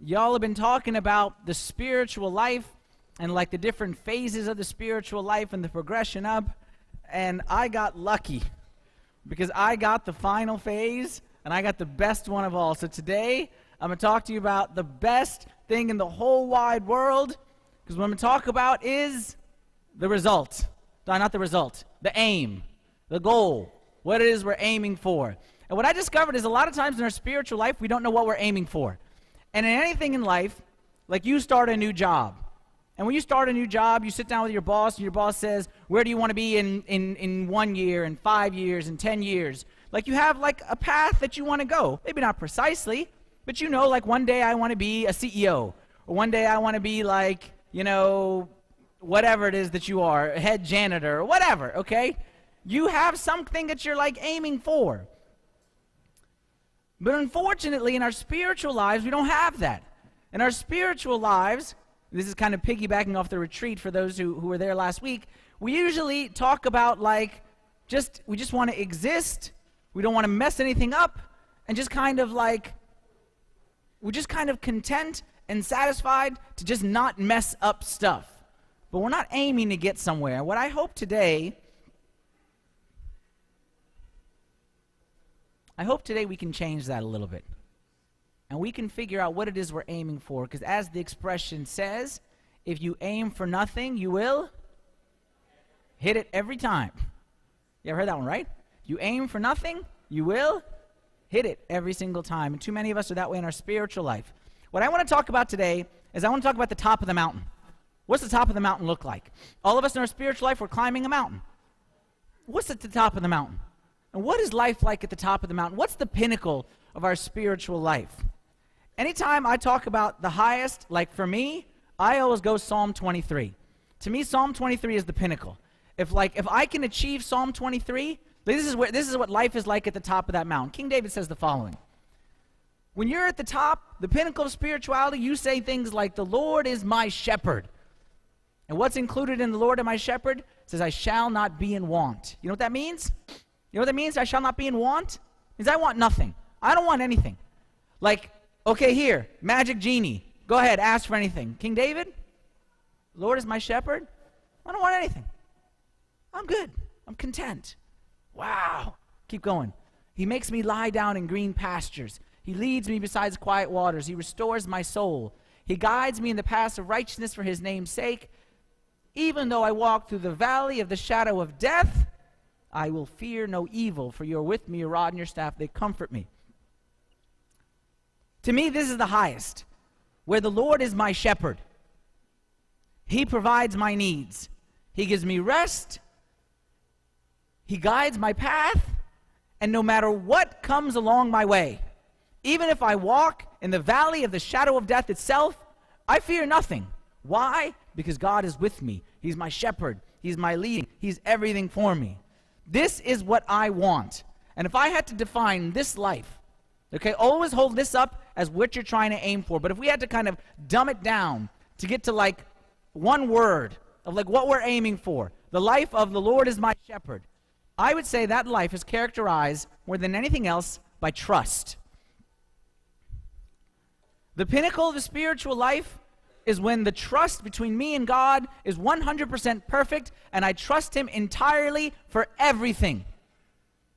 Y'all have been talking about the spiritual life and like the different phases of the spiritual life and the progression up, and I got lucky because I got the final phase and I got the best one of all. So today I'm going to talk to you about the best thing in the whole wide world, because what I'm going to talk about is the result. No, not the result, the aim, the goal, what it is we're aiming for. And what I discovered is a lot of times in our spiritual life we don't know what we're aiming for. And in anything in life, like you start a new job. And when you start a new job, you sit down with your boss, and your boss says, where do you want to be in 1 year, in 5 years, in 10 years? Like you have like a path that you want to go. Maybe not precisely, but you know, like one day I want to be a CEO. Or one day I want to be like, you know, whatever it is that you are, a head janitor, or whatever, okay? You have something that you're like aiming for. But unfortunately, in our spiritual lives, we don't have that. In our spiritual lives, this is kind of piggybacking off the retreat for those who were there last week, we usually talk about like, we just want to exist, we don't want to mess anything up, and just kind of like, we're just kind of content and satisfied to just not mess up stuff. But we're not aiming to get somewhere. What I hope today we can change that a little bit. And we can figure out what it is we're aiming for. Because as the expression says, if you aim for nothing, you will hit it every time. You ever heard that one, right? If you aim for nothing, you will hit it every single time. And too many of us are that way in our spiritual life. What I want to talk about today is I want to talk about the top of the mountain. What's the top of the mountain look like? All of us in our spiritual life, we're climbing a mountain. What's at the top of the mountain? And what is life like at the top of the mountain? What's the pinnacle of our spiritual life? Anytime I talk about the highest, like for me, I always go Psalm 23. To me, Psalm 23 is the pinnacle. If I can achieve Psalm 23, this is what life is like at the top of that mountain. King David says the following. When you're at the top, the pinnacle of spirituality, you say things like, "The Lord is my shepherd." And what's included in "the Lord is my shepherd"? It says, "I shall not be in want." You know what that means? You know what that means, I shall not be in want? It means I want nothing. I don't want anything. Like, okay, here, magic genie. Go ahead, ask for anything. King David, "Lord is my shepherd." I don't want anything. I'm good. I'm content. Wow. Keep going. "He makes me lie down in green pastures. He leads me beside quiet waters. He restores my soul. He guides me in the paths of righteousness for his name's sake. Even though I walk through the valley of the shadow of death, I will fear no evil, for you are with me, your rod and your staff, they comfort me." To me, this is the highest, where the Lord is my shepherd. He provides my needs. He gives me rest. He guides my path. And no matter what comes along my way, even if I walk in the valley of the shadow of death itself, I fear nothing. Why? Because God is with me. He's my shepherd. He's my leading. He's everything for me. This is what I want. And if I had to define this life, okay, always hold this up as what you're trying to aim for. But if we had to kind of dumb it down to get to like one word of like what we're aiming for, the life of the Lord is my shepherd, I would say that life is characterized more than anything else by trust. The pinnacle of the spiritual life is when the trust between me and God is 100% perfect, and I trust him entirely for everything.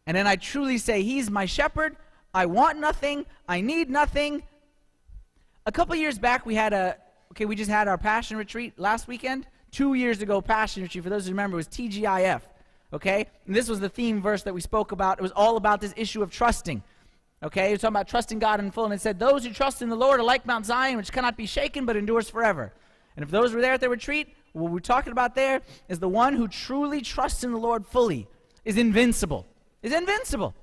And then I truly say, he's my shepherd, I want nothing, I need nothing. A couple years back, we just had our Passion Retreat last weekend. 2 years ago, Passion Retreat, for those who remember, was TGIF, okay? And this was the theme verse that we spoke about. It was all about this issue of trusting. Okay, he was talking about trusting God in full, and it said, "Those who trust in the Lord are like Mount Zion, which cannot be shaken, but endures forever." And if those were there at the retreat, what we're talking about there is the one who truly trusts in the Lord fully is invincible. Is invincible.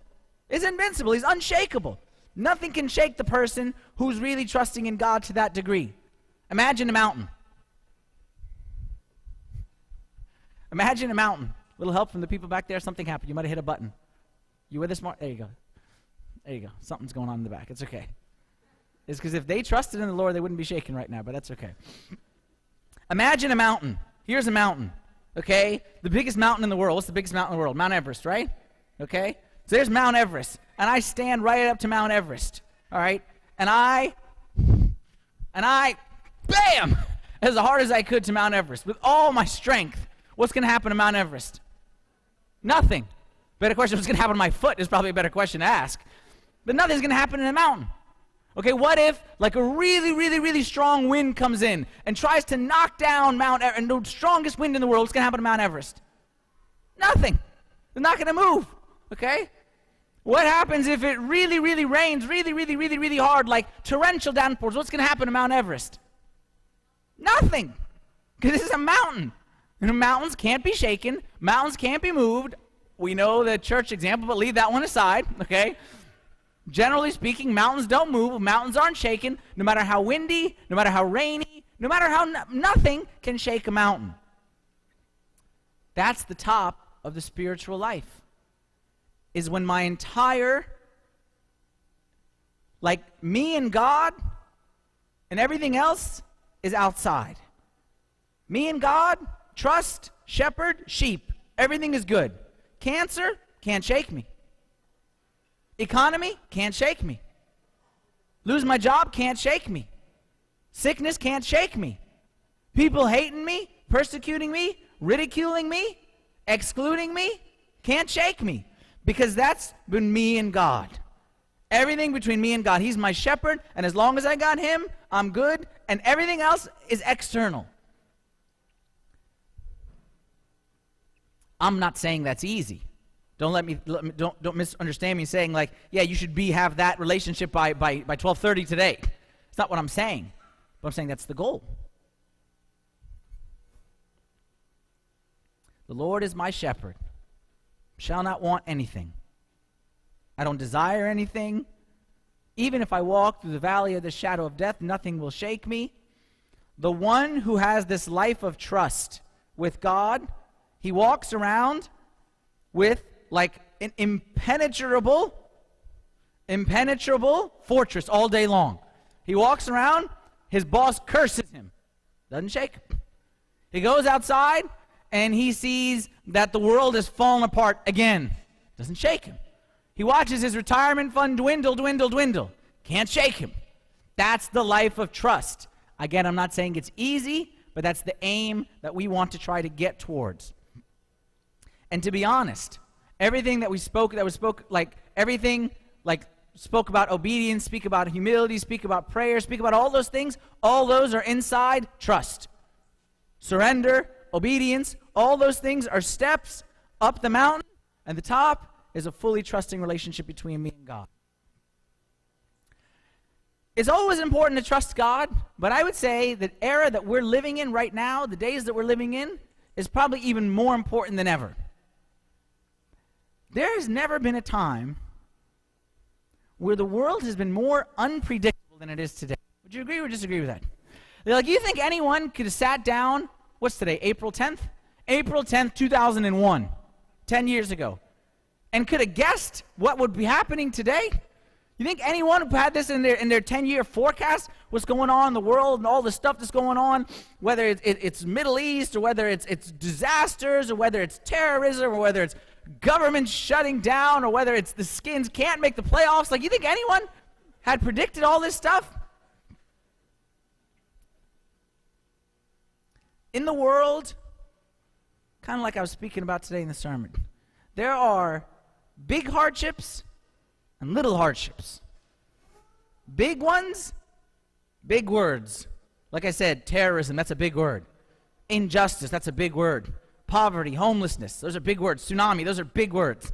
Is invincible. He's unshakable. Nothing can shake the person who's really trusting in God to that degree. Imagine a mountain. Imagine a mountain. little help from the people back there. Something happened. You might have hit a button. You with us, Mark? There you go. There you go. Something's going on in the back. It's okay. It's because if they trusted in the Lord, they wouldn't be shaking right now, but that's okay. Imagine a mountain. Here's a mountain, okay? The biggest mountain in the world. What's the biggest mountain in the world? Mount Everest, right? Okay? So there's Mount Everest, and I stand right up to Mount Everest, all right? And I, bam, as hard as I could to Mount Everest with all my strength. What's going to happen to Mount Everest? Nothing. Better question, what's going to happen to my foot is probably a better question to ask. But nothing's going to happen in a mountain. Okay, what if like a really, really, really strong wind comes in and tries to knock down Mount Everest, and the strongest wind in the world, what's going to happen to Mount Everest? Nothing. They're not going to move, okay? What happens if it really, really rains really, really, really, really hard, like torrential downpours? What's going to happen to Mount Everest? Nothing, because this is a mountain. And mountains can't be shaken. Mountains can't be moved. We know the church example, but leave that one aside, okay? Generally speaking, mountains don't move. Mountains aren't shaken. No matter how windy, no matter how rainy, no matter how nothing can shake a mountain. That's the top of the spiritual life. Is when my entire, like me and God and everything else is outside. Me and God, trust, shepherd, sheep. Everything is good. Cancer can't shake me. Economy can't shake me. Lose my job can't shake me. Sickness can't shake me. People hating me, persecuting me, ridiculing me, excluding me, can't shake me. Because that's been me and God. Everything between me and God. He's my shepherd, and as long as I got him, I'm good, and everything else is external. I'm not saying that's easy. Don't misunderstand me saying like, yeah, you should have that relationship by 12:30 today. It's not what I'm saying. But I'm saying that's the goal. The Lord is my shepherd. Shall not want anything. I don't desire anything. Even if I walk through the valley of the shadow of death, nothing will shake me. The one who has this life of trust with God, he walks around with like an impenetrable fortress all day long. He walks around, his boss curses him. Doesn't shake him. He goes outside and he sees that the world has fallen apart again. Doesn't shake him. He watches his retirement fund dwindle. Can't shake him. That's the life of trust. Again, I'm not saying it's easy, but that's the aim that we want to try to get towards. And to be honest, everything that spoke about obedience, speak about humility, speak about prayer, speak about all those things, all those are inside trust. Surrender, obedience, all those things are steps up the mountain, and the top is a fully trusting relationship between me and God. It's always important to trust God, but I would say the era that we're living in right now, the days that we're living in, is probably even more important than ever. There has never been a time where the world has been more unpredictable than it is today. Would you agree or disagree with that? Like, you think anyone could have sat down, what's today, April 10th? April 10th, 2001, 10 years ago, and could have guessed what would be happening today? You think anyone who had this in their 10-year forecast, what's going on in the world and all the stuff that's going on, whether it's Middle East or whether it's disasters or whether it's terrorism or whether it's government shutting down or whether it's the Skins can't make the playoffs, like, you think anyone had predicted all this stuff? In the world, kind of like I was speaking about today in the sermon, there are big hardships and little hardships. Big ones, big words. Like I said, terrorism, that's a big word. Injustice, that's a big word. Poverty, homelessness, those are big words. Tsunami, those are big words.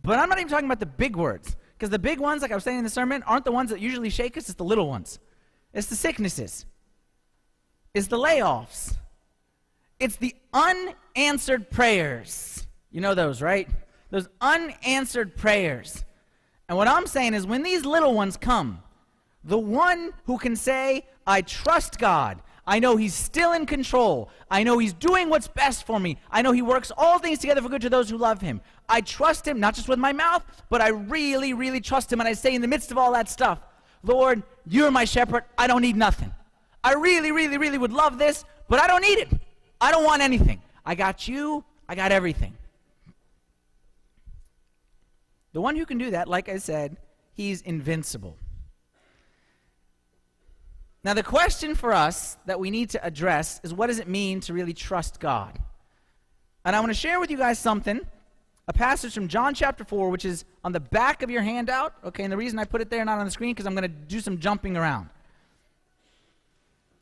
But I'm not even talking about the big words, because the big ones, like I was saying in the sermon, aren't the ones that usually shake us, it's the little ones. It's the sicknesses. It's the layoffs. It's the unanswered prayers. You know those, right? Those unanswered prayers. And what I'm saying is when these little ones come, the one who can say, I trust God, I know he's still in control. I know he's doing what's best for me. I know he works all things together for good to those who love him. I trust him, not just with my mouth, but I really, really trust him. And I say in the midst of all that stuff, Lord, you're my shepherd. I don't need nothing. I really, really, really would love this, but I don't need it. I don't want anything. I got you. I got everything. The one who can do that, like I said, he's invincible. Now, the question for us that we need to address is, what does it mean to really trust God? And I want to share with you guys something, a passage from John chapter 4, which is on the back of your handout. Okay, and the reason I put it there, not on the screen, because I'm going to do some jumping around.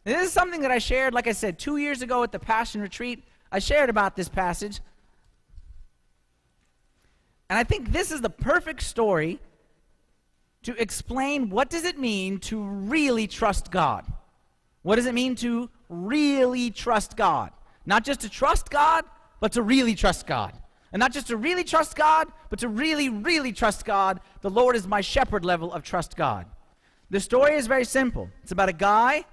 And this is something that I shared, like I said, 2 years ago at the Passion Retreat. I shared about this passage. And I think this is the perfect story to explain what does it mean to really trust God. What does it mean to really trust God? Not just to trust God, but to really trust God. And not just to really trust God, but to really, really trust God. The Lord is my shepherd level of trust God. The story is very simple. It's about a guy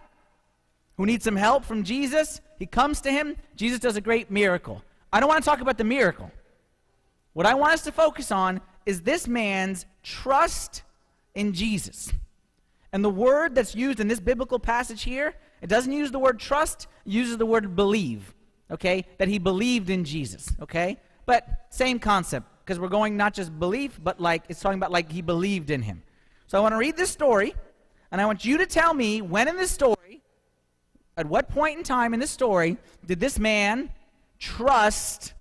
who needs some help from Jesus. He comes to him. Jesus does a great miracle. I don't want to talk about the miracle. What I want us to focus on is this man's trust in Jesus. And the word that's used in this biblical passage here, it doesn't use the word trust, it uses the word believe, okay? That he believed in Jesus, okay? But same concept, because we're going not just belief, but like it's talking about like he believed in him. So I want to read this story, and I want you to tell me when in this story, at what point in time in this story, did this man trust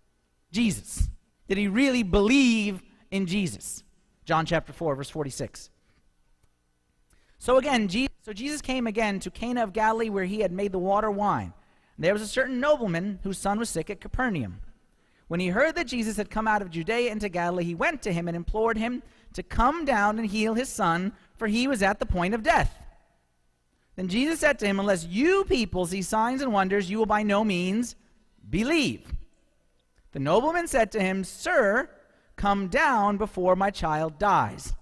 Jesus? Did he really believe in Jesus? John chapter 4, verse 46. So again, Jesus came again to Cana of Galilee, where he had made the water wine. And there was a certain nobleman whose son was sick at Capernaum. When he heard that Jesus had come out of Judea into Galilee, he went to him and implored him to come down and heal his son, for he was at the point of death. Then Jesus said to him, unless you people see signs and wonders, you will by no means believe. The nobleman said to him, Sir, come down before my child dies.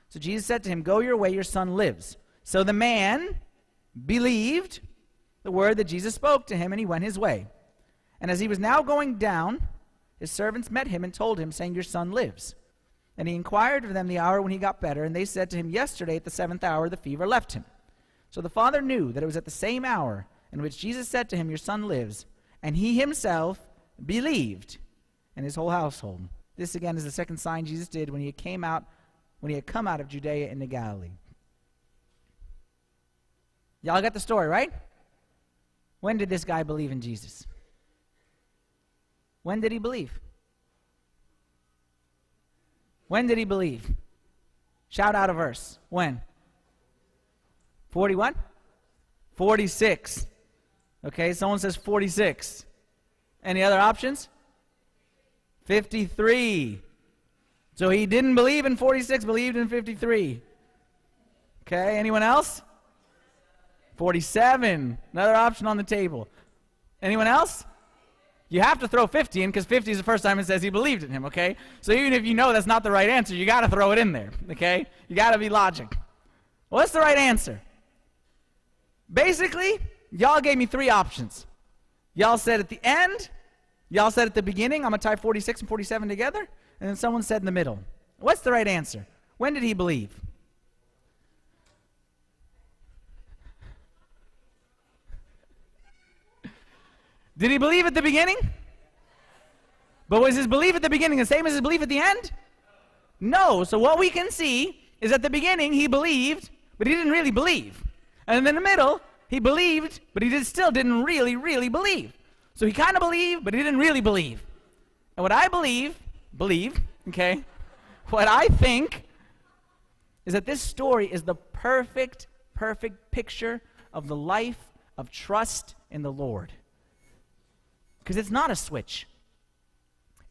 So Jesus said to him, Go your way, your son lives. So the man believed the word that Jesus spoke to him, and he went his way. And as he was now going down, his servants met him and told him, saying, Your son lives. And he inquired of them the hour when he got better, and they said to him, Yesterday at the 7th hour the fever left him. So the father knew that it was at the same hour in which Jesus said to him, Your son lives. And he himself believed, and his whole household. This again is the second sign Jesus did when he had come out of Judea into Galilee. Y'all got the story, right? When did this guy believe in Jesus? When did he believe? When did he believe? Shout out a verse. When? 41? 46. Okay, someone says 46. Any other options? 53. So he didn't believe in 46, believed in 53. Okay, anyone else? 47. Another option on the table. Anyone else? You have to throw 50 in because 50 is the first time it says he believed in him, okay? So even if you know that's not the right answer, you got to throw it in there, okay? You got to be logic. What's the right answer? Basically, y'all gave me three options. Y'all said at the end, y'all said at the beginning, I'm going to tie 46 and 47 together, and then someone said in the middle. What's the right answer? When did he believe? Did he believe at the beginning? But was his belief at the beginning the same as his belief at the end? No. So what we can see is at the beginning he believed, but he didn't really believe. And in the middle, he believed, but he still didn't really, really believe. So he kind of believed, but he didn't really believe. And what I believe, okay, what I think is that this story is the perfect picture of the life of trust in the Lord. Because it's not a switch.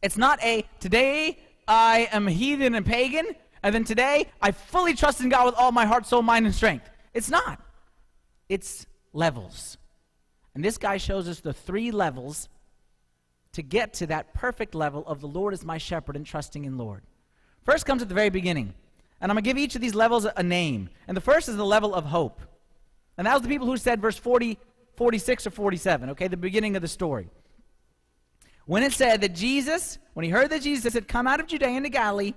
It's not a, today I am heathen and pagan, and then today I fully trust in God with all my heart, soul, mind, and strength. It's not. It's levels. And this guy shows us the three levels to get to that perfect level of the Lord is my shepherd and trusting in Lord. First comes at the very beginning. And I'm going to give each of these levels a name. And the first is the level of hope. And that was the people who said, verse 40, 46 or 47, okay, the beginning of the story. When it said that Jesus, when he heard that Jesus had come out of Judea into Galilee,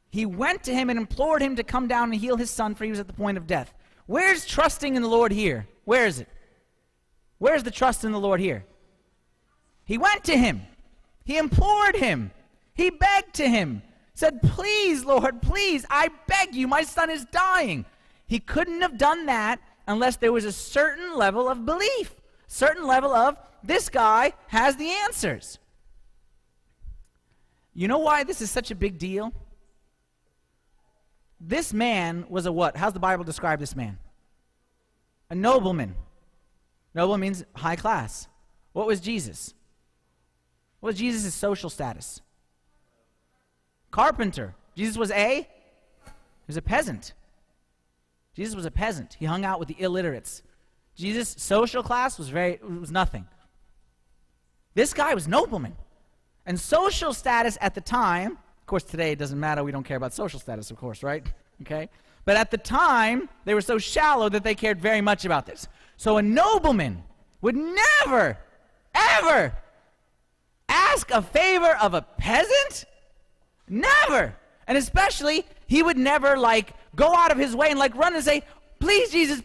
he went to him and implored him to come down and heal his son, for he was at the point of death. Where's trusting in the Lord here? Where is it? Where's the trust in the Lord here? He went to him. He implored him. He begged to him. Said, please, Lord, please, I beg you, my son is dying. He couldn't have done that unless there was a certain level of belief, certain level of, this guy has the answers. You know why this is such a big deal? This man was a what? How's the Bible describe this man? A nobleman. Noble means high class. What was Jesus? What was Jesus' social status? Carpenter. Jesus was he was a peasant. Jesus was a peasant. He hung out with the illiterates. Jesus' social class was nothing. This guy was nobleman. And social status at the time, of course today it doesn't matter, we don't care about social status, of course, right? Okay? But at the time, they were so shallow that they cared very much about this. So a nobleman would never, ever ask a favor of a peasant? Never. And especially, he would never go out of his way and run and say, please Jesus,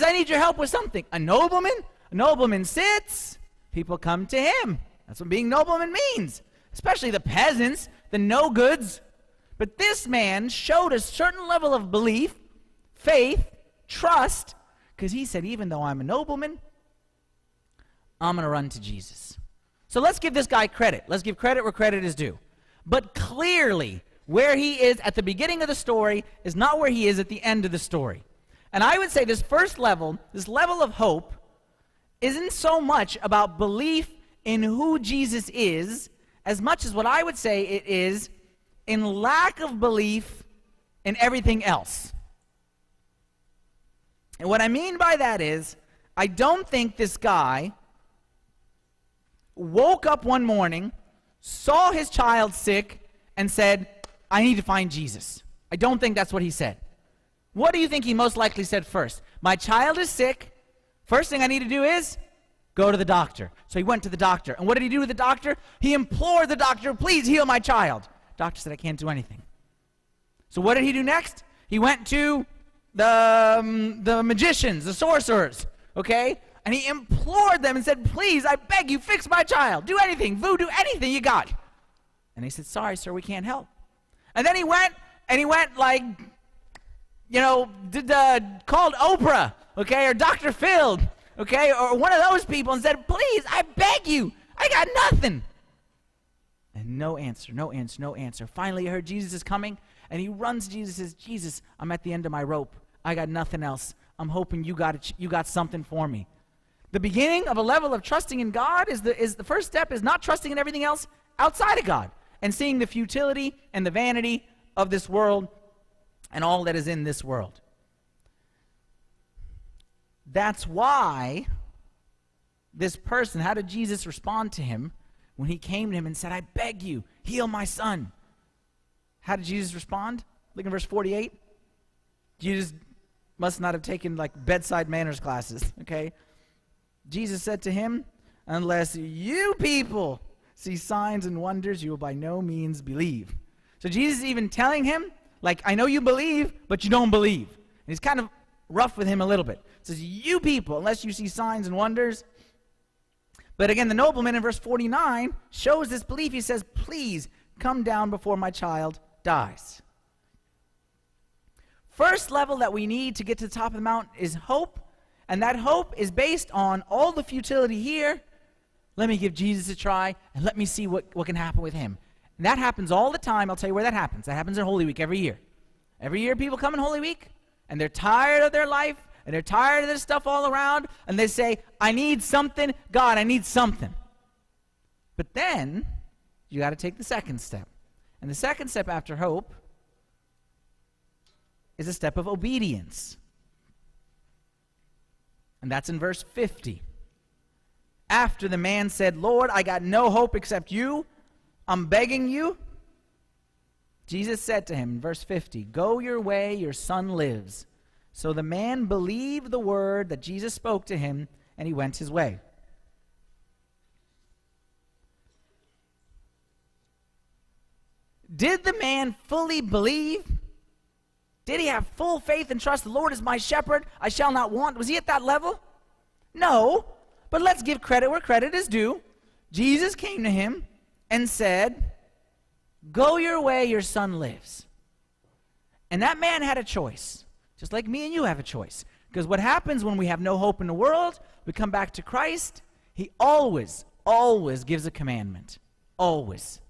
I need your help with something. A nobleman sits, people come to him. That's what being nobleman means. Especially the peasants, the no-goods. But this man showed a certain level of belief, faith, trust, because he said, even though I'm a nobleman, I'm going to run to Jesus. So let's give this guy credit. Let's give credit where credit is due. But clearly, where he is at the beginning of the story is not where he is at the end of the story. And I would say this first level, this level of hope, isn't so much about belief in who Jesus is, as much as what I would say it is in lack of belief in everything else. And what I mean by that is, I don't think this guy woke up one morning, saw his child sick, and said, I need to find Jesus. I don't think that's what he said. What do you think he most likely said first? My child is sick. First thing I need to do is go to the doctor. So he went to the doctor. And what did he do with the doctor? He implored the doctor, please heal my child. Doctor said, I can't do anything. So what did he do next? He went to the magicians, the sorcerers, okay? And he implored them and said, please, I beg you, fix my child. Do anything, voodoo, anything you got. And they said, sorry, sir, we can't help. And then he went called Oprah, okay, or Dr. Phil, okay, or one of those people and said, please, I beg you, I got nothing. And no answer, no answer, no answer. Finally, he heard Jesus is coming, and he runs to Jesus and says, Jesus, I'm at the end of my rope. I got nothing else. I'm hoping you got something for me. The beginning of a level of trusting in God is the first step is not trusting in everything else outside of God and seeing the futility and the vanity of this world and all that is in this world. That's why this person, how did Jesus respond to him when he came to him and said, I beg you, heal my son? How did Jesus respond? Look in verse 48. Jesus must not have taken bedside manners classes, okay? Jesus said to him, unless you people see signs and wonders, you will by no means believe. So Jesus is even telling him, I know you believe, but you don't believe. And he's kind of rough with him a little bit. He says, you people, unless you see signs and wonders. But again, the nobleman in verse 49 shows this belief. He says, please come down before my child dies. First level that we need to get to the top of the mountain is hope. And that hope is based on all the futility here. Let me give Jesus a try, and let me see what can happen with him. And that happens all the time. I'll tell you where that happens. That happens in Holy Week every year. Every year people come in Holy Week, and they're tired of their life, and they're tired of this stuff all around, and they say, I need something. God, I need something. But then, you got to take the second step. And the second step after hope is a step of obedience. And that's in verse 50. After the man said, Lord, I got no hope except you. I'm begging you. Jesus said to him in verse 50, go your way, your son lives. So the man believed the word that Jesus spoke to him, and he went his way. Did the man fully believe? Did he have full faith and trust? The Lord is my shepherd, I shall not want. Was he at that level? No, but let's give credit where credit is due. Jesus came to him and said, go your way, your son lives. And that man had a choice, just like me and you have a choice. Because what happens when we have no hope in the world, we come back to Christ, he always, always gives a commandment. Always.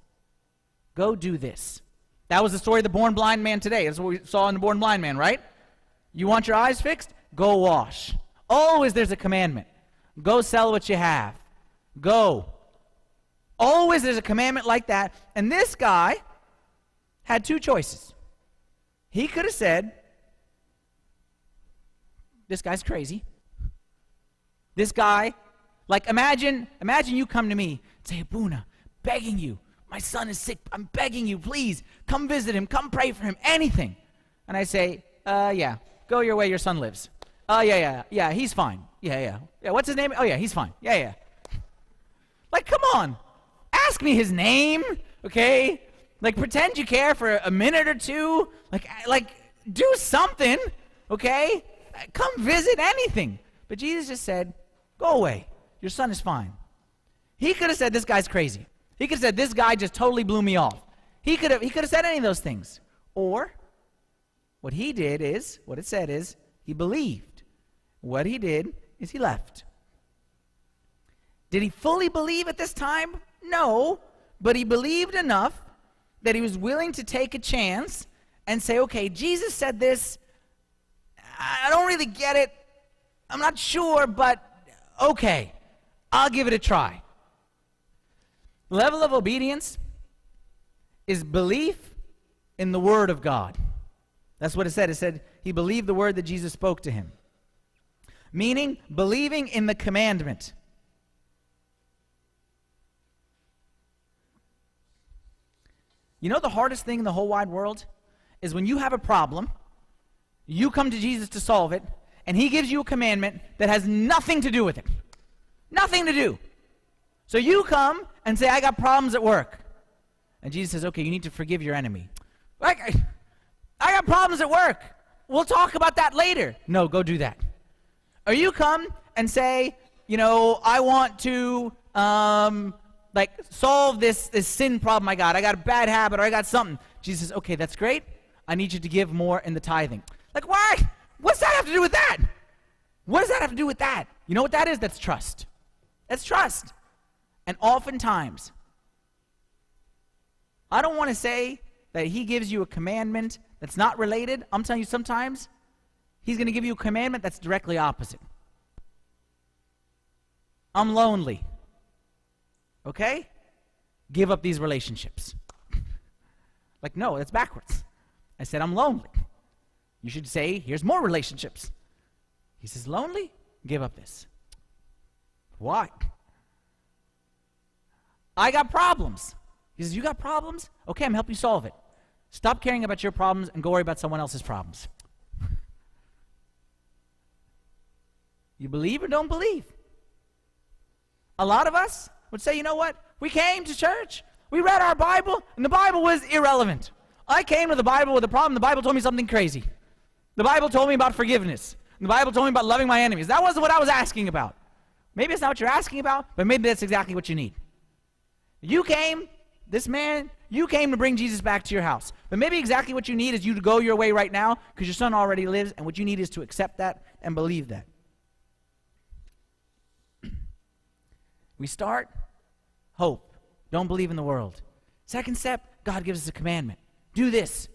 Go do this. That was the story of the born blind man today. That's what we saw in the born blind man, right? You want your eyes fixed? Go wash. Always there's a commandment. Go sell what you have. Go. Always there's a commandment like that. And this guy had two choices. He could have said, this guy's crazy. This guy, like imagine you come to me and say, Abuna, begging you, my son is sick, I'm begging you, please, come visit him, come pray for him, anything. And I say, yeah, go your way, your son lives. Yeah, he's fine. Yeah, what's his name? Oh yeah, he's fine. Yeah. Like, come on, ask me his name, okay? Like, pretend you care for a minute or two. Like, do something, okay? Come visit, anything. But Jesus just said, go away. Your son is fine. He could have said, this guy's crazy. He could have said, this guy just totally blew me off. He could have said any of those things. Or, what he did is, what it said is, he believed. What he did is he left. Did he fully believe at this time? No, but he believed enough that he was willing to take a chance and say, okay, Jesus said this, I don't really get it, I'm not sure, but okay, I'll give it a try. Level of obedience is belief in the Word of God. That's what it said. It said he believed the word that Jesus spoke to him. Meaning, believing in the commandment. You know the hardest thing in the whole wide world is when you have a problem, you come to Jesus to solve it, and he gives you a commandment that has nothing to do with it. Nothing to do. So you come and say, I got problems at work. And Jesus says, okay, you need to forgive your enemy. Like, I got problems at work. We'll talk about that later. No, go do that. Or you come and say, you know, I want to solve this sin problem I got. I got a bad habit or I got something. Jesus says, okay, that's great. I need you to give more in the tithing. Like, why? What's that have to do with that? What does that have to do with that? You know what that is? That's trust. That's trust. And oftentimes, I don't want to say that he gives you a commandment that's not related. I'm telling you, sometimes he's going to give you a commandment that's directly opposite. I'm lonely. Okay? Give up these relationships. Like, no, that's backwards. I said, I'm lonely. You should say, here's more relationships. He says, lonely? Give up this. Why? I got problems. He says, you got problems? Okay, I'm helping you solve it. Stop caring about your problems and go worry about someone else's problems. You believe or don't believe? A lot of us would say, you know what? We came to church, we read our Bible, and the Bible was irrelevant. I came to the Bible with a problem. The Bible told me something crazy. The Bible told me about forgiveness. The Bible told me about loving my enemies. That wasn't what I was asking about. Maybe it's not what you're asking about, but maybe that's exactly what you need. You came, this man, you came to bring Jesus back to your house. But maybe exactly what you need is you to go your way right now because your son already lives, and what you need is to accept that and believe that. We start, hope. Don't believe in the world. Second step, God gives us a commandment. Do this.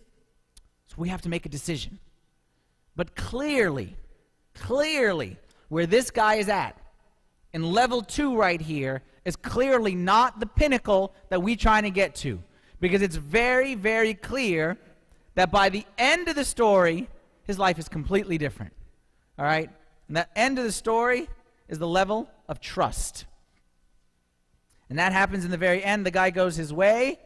So we have to make a decision. But clearly, where this guy is at, in level 2 right here, is clearly not the pinnacle that we're trying to get to. Because it's very, very clear that by the end of the story, his life is completely different. All right? And the end of the story is the level of trust. And that happens in the very end. The guy goes his way.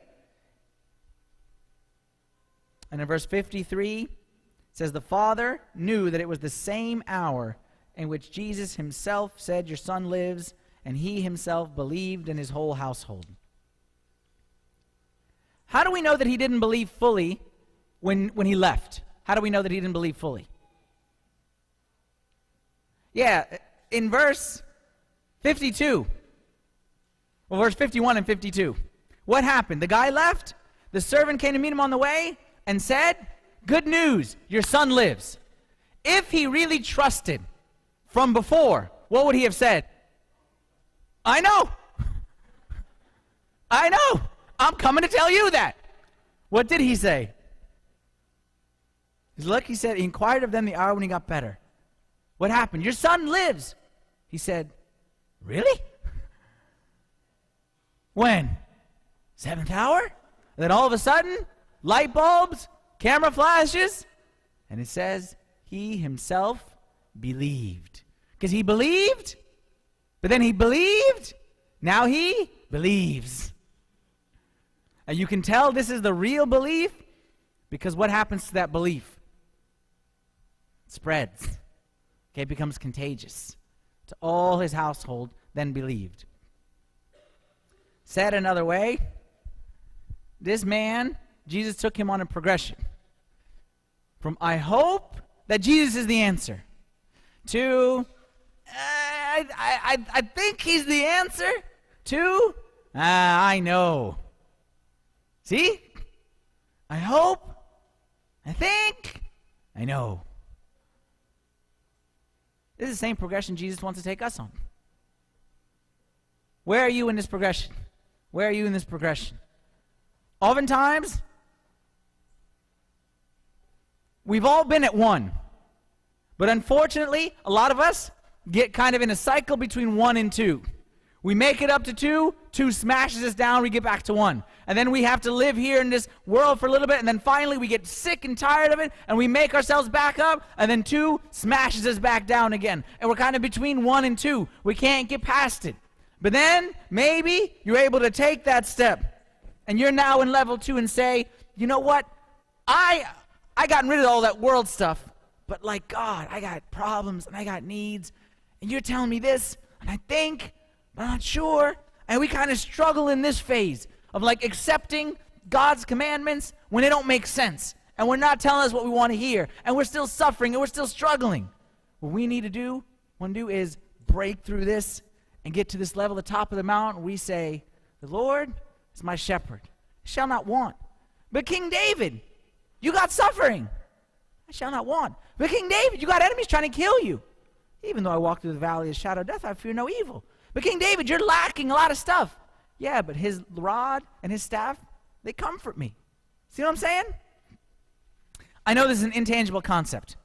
And in verse 53, it says, the father knew that it was the same hour in which Jesus himself said, "Your son lives," and he himself believed in his whole household. How do we know that he didn't believe fully when he left? How do we know that he didn't believe fully? Yeah, in verse 52, well, verse 51 and 52, what happened? The guy left, the servant came to meet him on the way and said, "Good news, your son lives." If he really trusted from before, what would he have said? "I know. I know. I'm coming to tell you that." What did he say? Look, he said, he inquired of them the hour when he got better. What happened? "Your son lives." He said, "Really? When? 7th hour?" And then all of a sudden, light bulbs, camera flashes, and it says he himself believed. Because he believed, but then he believed, now he believes. And you can tell this is the real belief because what happens to that belief? It spreads. Okay, it becomes contagious. To all his household then believed. Said another way, this man, Jesus took him on a progression. From "I hope that Jesus is the answer" to I think he's the answer to I know. See? I hope, I think, I know. This is the same progression Jesus wants to take us on. Where are you in this progression? Where are you in this progression? Oftentimes, we've all been at 1. But unfortunately, a lot of us get kind of in a cycle between 1 and 2. We make it up to 2, 2 smashes us down, we get back to 1. And then we have to live here in this world for a little bit, and then finally we get sick and tired of it, and we make ourselves back up, and then 2 smashes us back down again. And we're kind of between 1 and 2. We can't get past it. But then, maybe, you're able to take that step, and you're now in level 2 and say, "You know what? I gotten rid of all that world stuff, but like God, I got problems, and I got needs, and you're telling me this, and I think, but I'm not sure." And we kind of struggle in this phase of like accepting God's commandments when they don't make sense. And we're not telling us what we want to hear. And we're still suffering and we're still struggling. What we need to do, is break through this and get to this level, the top of the mountain. We say, "The Lord is my shepherd. I shall not want." But King David, you got suffering. "I shall not want." But King David, you got enemies trying to kill you. "Even though I walk through the valley of the shadow of death, I fear no evil." But King David, you're lacking a lot of stuff. "Yeah, but his rod and his staff, they comfort me." See what I'm saying? I know this is an intangible concept.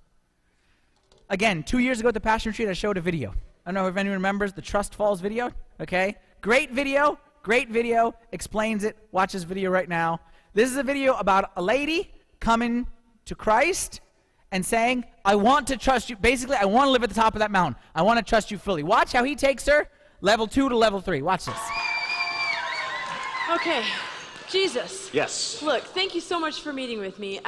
Again, 2 years ago at the Passion Retreat, I showed a video. I don't know if anyone remembers the Trust Falls video. Okay? Great video, explains it. Watch this video right now. This is a video about a lady coming to Christ and saying, "I want to trust you." Basically, I want to live at the top of that mountain. I want to trust you fully. Watch how he takes her level 2 to level 3. Watch this. Okay, Jesus. Yes. Look, thank you so much for meeting with me.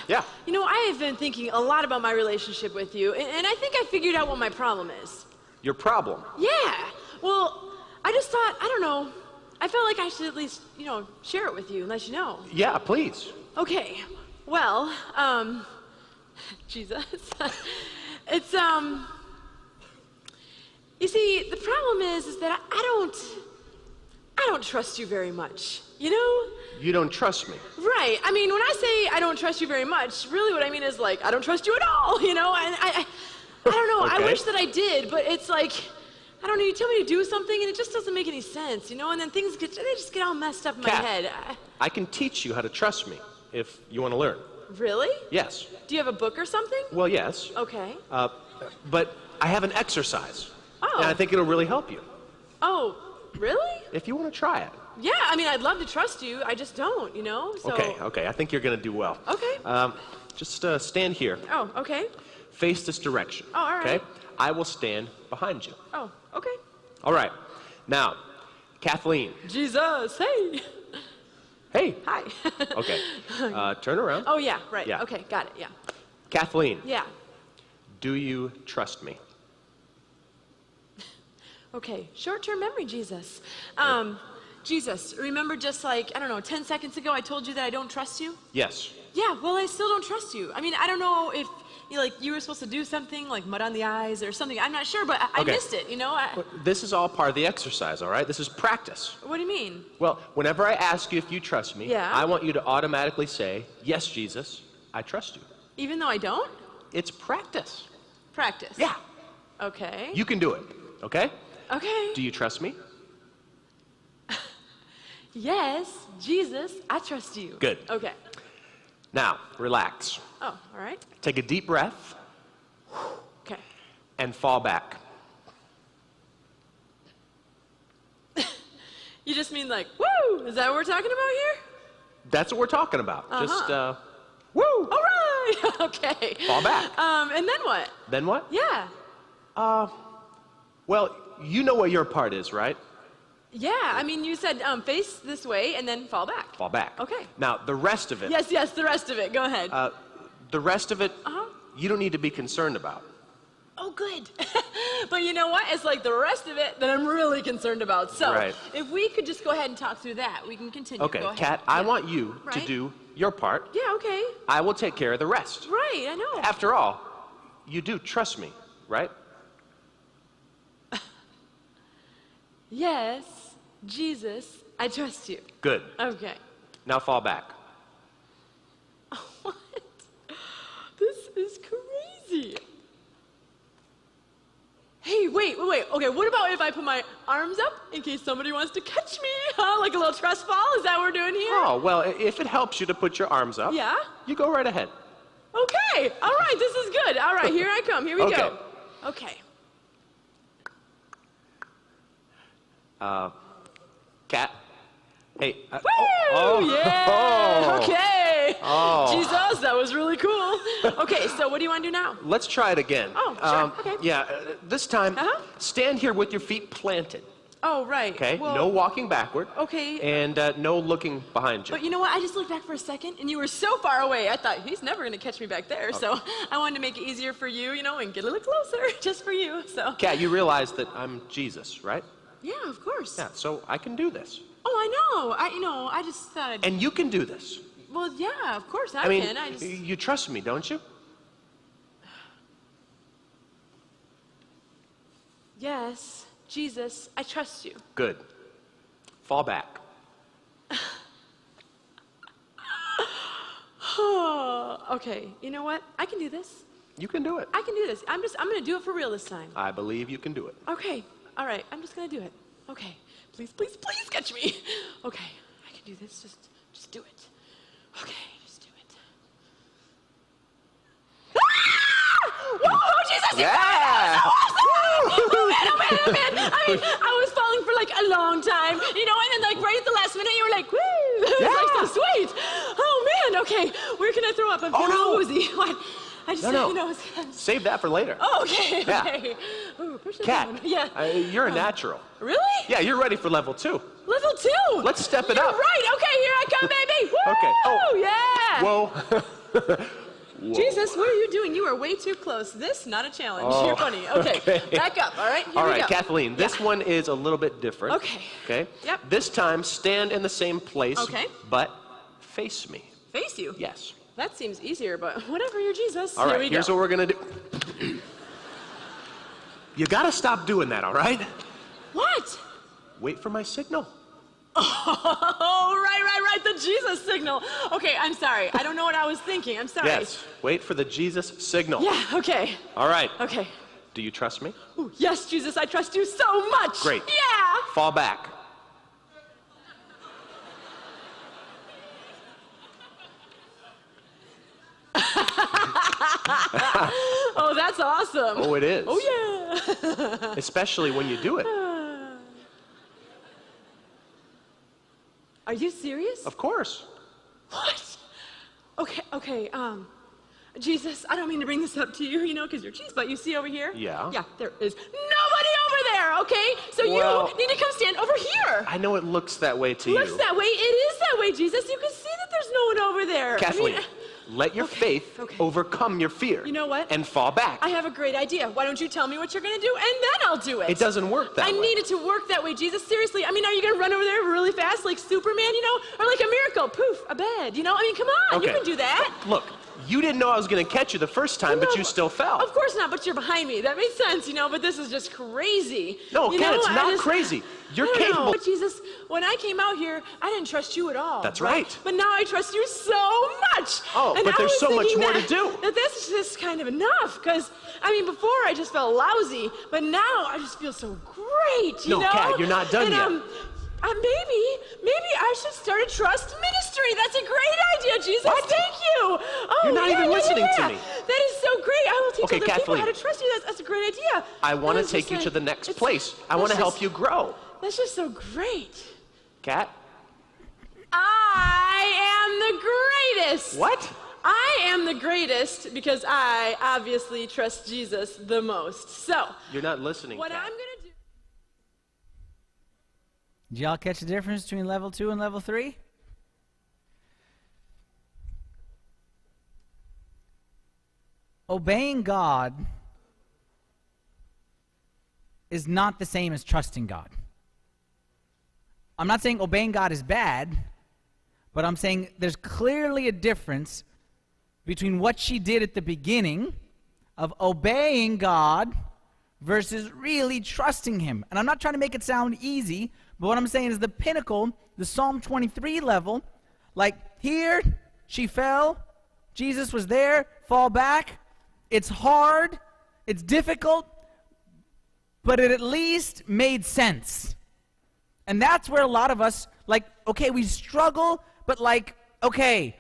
Yeah. You know, I have been thinking a lot about my relationship with you, and I think I figured out what my problem is. Your problem? Yeah. Well, I just thought, I don't know, I felt like I should at least, share it with you and let you know. Yeah, please. Okay. Well, Jesus. It's, you see, the problem is that I don't trust you very much, you know? You don't trust me? Right. I mean, when I say I don't trust you very much, really what I mean is like, I don't trust you at all, you know? And I don't know, Okay. I wish that I did, but it's like, I don't know, you tell me to do something and it just doesn't make any sense, you know? And then things they just get all messed up in my head. I can teach you how to trust me if you want to learn. Really? Yes. Do you have a book or something? Well, yes. Okay. But I have an exercise. Oh. And I think it'll really help you. Oh, really? If you want to try it. Yeah, I mean, I'd love to trust you. I just don't, you know? So... Okay. I think you're going to do well. Okay. Just stand here. Oh, okay. Face this direction. Oh, all right. Okay? I will stand behind you. Oh, okay. All right. Now, Kathleen. Jesus, hey. Hey. Hi. Okay. Turn around. Oh, yeah, right. Yeah. Okay, got it, yeah. Kathleen. Yeah. Do you trust me? Okay, short-term memory, Jesus. Jesus, remember just like, I don't know, 10 seconds ago I told you that I don't trust you? Yes. Yeah, well, I still don't trust you. I mean, I don't know if you were supposed to do something like mud on the eyes or something. I'm not sure, but I Okay. missed it, Well, this is all part of the exercise, all right? This is practice. What do you mean? Well, whenever I ask you if you trust me, Yeah. I want you to automatically say, yes, Jesus, I trust you. Even though I don't? It's practice. Practice. Yeah. Okay. You can do it, okay? Okay. Do you trust me? Yes, Jesus, I trust you. Good. Okay. Now, relax. Oh, all right. Take a deep breath Okay. and fall back. You just mean like, woo! Is that what we're talking about here? That's what we're talking about. Uh-huh. Just, woo! All right. Okay. Fall back. And then what? Then what? Yeah. Well, you know what your part is, right? Yeah. I mean, you said face this way and then fall back. Fall back. Okay. Now, the rest of it. Yes, the rest of it. Go ahead. The rest of it, Uh-huh. you don't need to be concerned about. Oh, good. But you know what? It's like the rest of it that I'm really concerned about. So Right. if we could just go ahead and talk through that, we can continue. Okay, Go ahead. Kat, I Yeah. want you to Right. do your part. Yeah, okay. I will take care of the rest. Right, I know. After all, you do trust me, right? Yes, Jesus, I trust you. Good. Okay. Now fall back. What? This is crazy. Hey, wait. Okay, what about if I put my arms up in case somebody wants to catch me? Huh? Like a little trust fall? Is that what we're doing here? Oh, well, if it helps you to put your arms up, Yeah? you go right ahead. Okay. All right, this is good. All right, here I come. Here we Okay. go. Okay. Kat, hey. Woo! Yeah! oh. Okay. Oh. Jesus, that was really cool. Okay, so what do you want to do now? Let's try it again. Oh, sure, okay. Yeah, this time, Uh-huh. stand here with your feet planted, Oh, right. okay? Well, No walking backward. Okay. And no looking behind you. But you know what? I just looked back for a second, and you were so far away. I thought, he's never going to catch me back there. So I wanted to make it easier for you, and get a little closer just for you. So. Kat, you realize that I'm Jesus, right? Yeah, of course. Yeah, so I can do this. Oh, I know. I just thought I'd... And you can do this. Well, yeah, of course I mean, can. I just... you trust me, don't you? Yes, Jesus, I trust you. Good. Fall back. Okay, you know what? I can do this. You can do it. I can do this. I'm going to do it for real this time. I believe you can do it. Okay, all right. I'm just going to do it. Okay, please catch me. Okay, I can do this. Just do it. Okay, just do it. Ah! Whoa, Jesus! Yeah! Oh, man. I mean, I was falling for like a long time, and then like right at the last minute, you were like, woo! It was like so sweet. Oh, man, okay. Where can I throw up? I'm feeling no. woozy. What? I just, No. Save that for later. Oh, okay, Yeah. okay. Ooh, push it Kat, down. Yeah. you're a natural. Really? Yeah, you're ready for level 2. Level 2? Let's step it You're up. right. Okay, here I come, baby. Woo! Okay. Oh. Yeah. Whoa. Whoa. Jesus, what are you doing? You are way too close. This, not a challenge. Oh. You're funny. Okay, back up, all right? Here All we right, go. Kathleen, this one is a little bit different. Okay. Okay? Yep. This time, stand in the same place, Okay. but face me. Face you? Yes. That seems easier, but whatever, you're Jesus. All Here right, we here's go. what we're going to do. You got to stop doing that, all right? What? Wait for my signal. Oh, right. The Jesus signal. Okay, I'm sorry. I don't know what I was thinking. I'm sorry. Yes, wait for the Jesus signal. Yeah, okay. All right. Okay. Do you trust me? Ooh, yes, Jesus, I trust you so much. Great. Yeah. Fall back. Oh, that's awesome. Oh, it is. Oh, yeah. Especially when you do it. Are you serious? Of course. What? Okay, Jesus, I don't mean to bring this up to you, because you're Jesus, but you see over here? Yeah. Yeah, there is nobody over there, okay? So Well, you need to come stand over here. I know it looks that way to Looks you. that way. It is that way, Jesus. You can see that there's no one over there. Kathleen, Let your faith overcome your fear. You know what? And fall back. I have a great idea. Why don't you tell me what you're going to do, and then I'll do it. It doesn't work that way. I need it to work that way, Jesus. Seriously. I mean, are you going to run over there really fast like Superman, you know? Or like a miracle? Poof, a bed, you know? I mean, come on. You can do that. Look, you didn't know I was going to catch you the first time, but you still fell. Of course not, but you're behind me. That makes sense, you know, but this is just crazy. No, Ken, it's not crazy. You're capable. But Jesus, when I came out here, I didn't trust you at all. That's right. But now I trust you so much. Oh, and but there's so much more to do. That's just kind of enough, because, I mean, before I just felt lousy, but now I just feel so great, you know? No, Kat, you're not done yet. Maybe I should start a trust ministry. That's a great idea, Jesus. What? Thank you. Oh, You're not even listening to me. That is so great. I will teach other people Kathleen, how to trust you. That's a great idea. I want to take you to the next place. I want to help you grow. That's just so great. Kat? I am the greatest. What? I am the greatest because I obviously trust Jesus the most. So, you're not listening, what Kat. I'm going to do... Did y'all catch the difference between level 2 and level 3? Obeying God is not the same as trusting God. I'm not saying obeying God is bad, but I'm saying there's clearly a difference between what she did at the beginning of obeying God versus really trusting him. And I'm not trying to make it sound easy, but what I'm saying is the pinnacle, the Psalm 23 level, like here, she fell, Jesus was there, fall back. It's hard, it's difficult, but it at least made sense. And that's where a lot of us, like, okay, we struggle, but like, okay,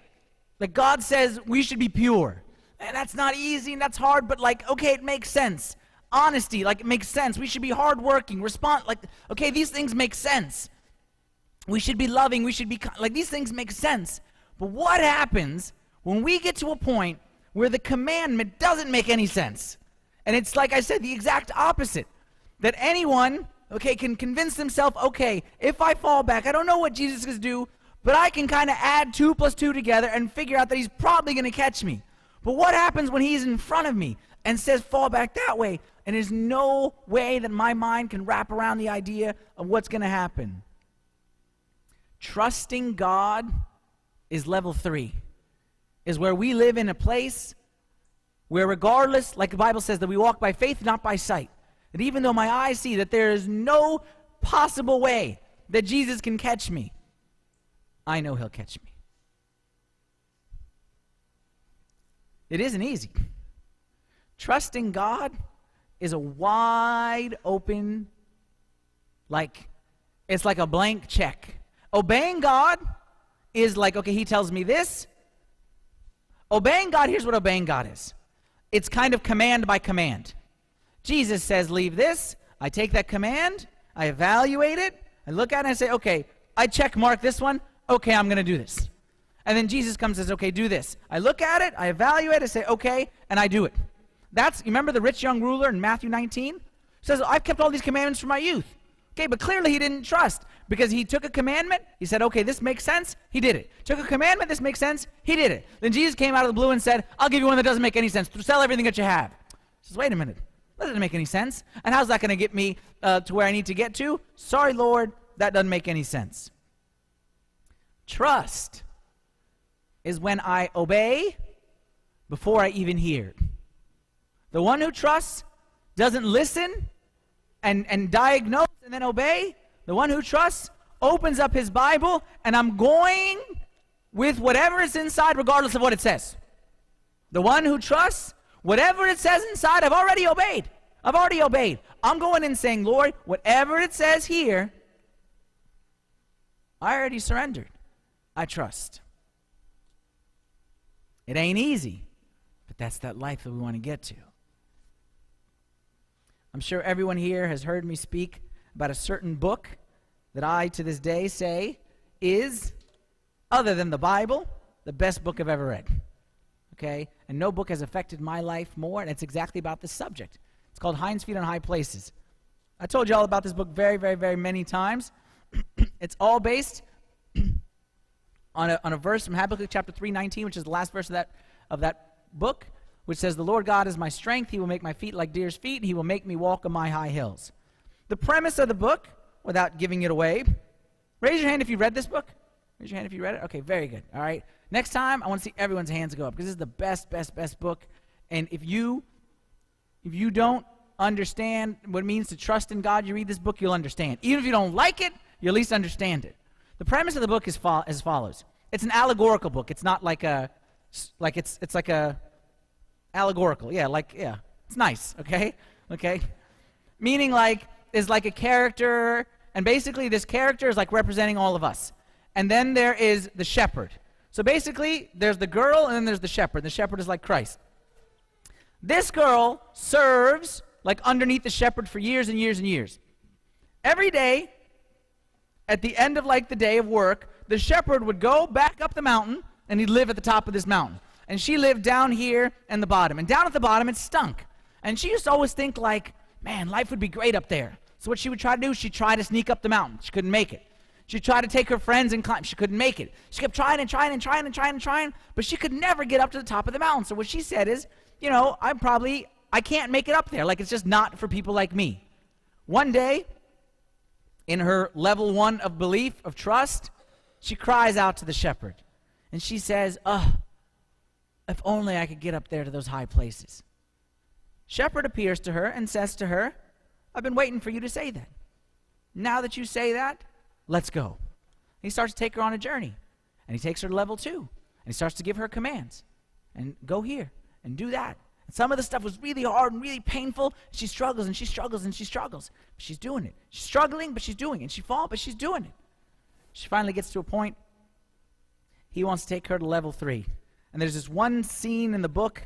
like God says we should be pure. And that's not easy and that's hard, but like, okay, it makes sense. Honesty, like, it makes sense. We should be hardworking, like, okay, these things make sense. We should be loving, we should be, like, these things make sense. But what happens when we get to a point where the commandment doesn't make any sense? And it's, like I said, the exact opposite. That anyone, okay, can convince themselves, okay, if I fall back, I don't know what Jesus is going to do, but I can kind of add 2 plus 2 together and figure out that he's probably going to catch me. But what happens when he's in front of me and says fall back that way, and there's no way that my mind can wrap around the idea of what's going to happen? Trusting God is level 3, is where we live in a place where regardless, like the Bible says, that we walk by faith, not by sight. That even though my eyes see that there is no possible way that Jesus can catch me, I know he'll catch me. It isn't easy. Trusting God is a wide open, like, it's like a blank check. Obeying God is like, okay, he tells me this. Obeying God, here's what obeying God is. It's kind of command by command. Jesus says, leave this. I take that command. I evaluate it. I look at it and I say, okay, I check mark this one. Okay, I'm going to do this. And then Jesus comes and says, okay, do this. I look at it. I evaluate it. I say, okay, and I do it. You remember the rich young ruler in Matthew 19? Says, I've kept all these commandments from my youth. Okay, but clearly he didn't trust because he took a commandment. He said, okay, this makes sense. He did it. Took a commandment. This makes sense. He did it. Then Jesus came out of the blue and said, I'll give you one that doesn't make any sense. Sell everything that you have. He says, wait a minute. That doesn't make any sense. And how's that going to get me to where I need to get to? Sorry, Lord, that doesn't make any sense. Trust is when I obey before I even hear. The one who trusts doesn't listen and diagnose and then obey. The one who trusts opens up his Bible, and I'm going with whatever is inside regardless of what it says. The one who trusts, whatever it says inside, I've already obeyed. I've already obeyed. I'm going in saying, Lord, whatever it says here, I already surrendered. I trust. It ain't easy, but that's that life that we want to get to. I'm sure everyone here has heard me speak about a certain book that I, to this day, say is, other than the Bible, the best book I've ever read. Okay? And no book has affected my life more, and it's exactly about this subject. It's called Hinds Feet on High Places. I told you all about this book very, very, very many times. It's all based on a verse from Habakkuk chapter 3:19, which is the last verse of that book, which says, "The Lord God is my strength. He will make my feet like deer's feet. He will make me walk on my high hills." The premise of the book, without giving it away, raise your hand if you read this book. Raise your hand if you read it. Okay, very good. All right. Next time, I want to see everyone's hands go up, because this is the best book. And if you don't understand what it means to trust in God, you read this book, you'll understand. Even if you don't like it, you at least understand it. The premise of the book is as follows. It's an allegorical book. It's not like it's like a allegorical. Yeah, it's nice, okay? Okay? Meaning is like a character, and basically this character is like representing all of us. And then there is the shepherd. So basically, there's the girl, and then there's the shepherd. The shepherd is like Christ. This girl serves like underneath the shepherd for years and years and years. Every day, at the end of the day of work, the shepherd would go back up the mountain, and he'd live at the top of this mountain. And she lived down here in the bottom. And down at the bottom, it stunk. And she used to always think man, life would be great up there. So what she would try to do, she'd try to sneak up the mountain. She couldn't make it. She'd try to take her friends and climb. She couldn't make it. She kept trying, but she could never get up to the top of the mountain. So what she said is, I can't make it up there. It's just not for people like me. One day, in her level 1 of belief, of trust, she cries out to the shepherd. And she says, if only I could get up there to those high places. Shepherd appears to her and says to her, I've been waiting for you to say that. Now that you say that, let's go. He starts to take her on a journey. And he takes her to level 2. And he starts to give her commands. And go here and do that. And some of the stuff was really hard and really painful. She struggles and she struggles and she struggles. But she's doing it. She's struggling, but she's doing it. And she falls, but she's doing it. She finally gets to a point. He wants to take her to level 3. And there's this one scene in the book.